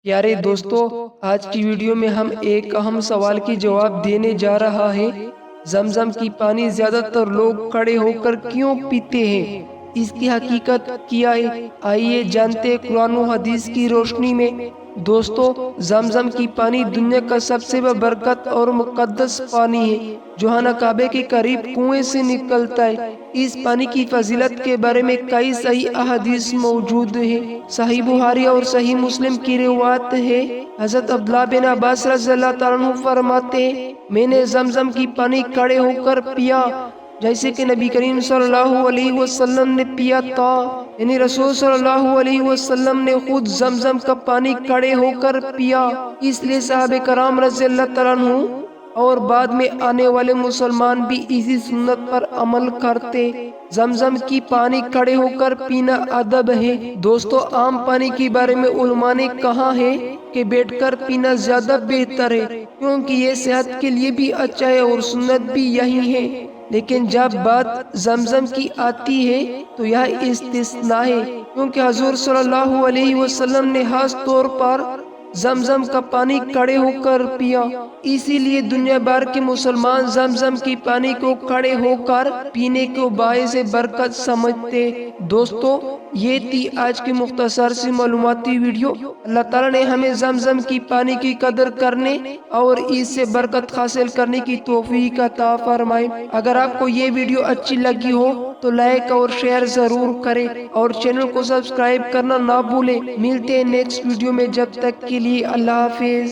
پیارے دوستو، آج کی ویڈیو میں ہم ایک اہم سوال کی جواب دینے جا رہا ہے۔ زمزم کی پانی زیادہ تر لوگ کھڑے ہو کر کیوں پیتے ہیں؟ اس کی حقیقت کیا ہے؟ آئیے جانتے ہیں قرآن و حدیث کی روشنی میں۔ دوستو، زمزم کی پانی دنیا کا سب سے برکت اور مقدس پانی ہے جو کعبے کے قریب کنویں سے نکلتا ہے۔ اس پانی کی فضیلت کے بارے میں کئی صحیح احادیث موجود ہیں۔ صحیح بخاری اور صحیح مسلم کی روایت ہے، حضرت عبداللہ بن عباس رضی اللہ تعالیٰ عنہ فرماتے ہیں، میں نے زمزم کی پانی کھڑے ہو کر پیا جیسے کہ نبی کریم صلی اللہ علیہ وسلم نے پیا تھا، یعنی رسول صلی اللہ علیہ وسلم نے خود زمزم کا پانی کھڑے ہو کر پیا۔ اس لیے صحابہ کرام رضی اللہ تعالیٰ عنہ اور بعد میں آنے والے مسلمان بھی اسی سنت پر عمل کرتے۔ زمزم کی پانی کھڑے ہو کر پینا ادب ہے۔ دوستو، عام پانی کے بارے میں علماء نے کہا ہے کہ بیٹھ کر پینا زیادہ بہتر ہے، کیونکہ یہ صحت کے لیے بھی اچھا ہے اور سنت بھی یہی ہے۔ لیکن جب بات زمزم کی آتی ہے تو یہ استثناء ہے، کیونکہ حضور صلی اللہ علیہ وسلم نے خاص طور پر زمزم کا پانی کھڑے ہو کر پیا۔ اسی لیے دنیا بھر کے مسلمان زمزم کی پانی کو کھڑے ہو کر پینے کو باعث برکت سمجھتے۔ دوستو، یہ تھی آج کی مختصر سی معلوماتی ویڈیو۔ اللہ تعالیٰ نے ہمیں زمزم کی پانی کی قدر کرنے اور اس سے برکت حاصل کرنے کی توفیق عطا فرمائے۔ اگر آپ کو یہ ویڈیو اچھی لگی ہو تو لائک اور شیئر ضرور کریں اور چینل کو سبسکرائب کرنا نہ بھولیں۔ ملتے ہیں نیکسٹ ویڈیو میں، جب تک کے لیے اللہ حافظ۔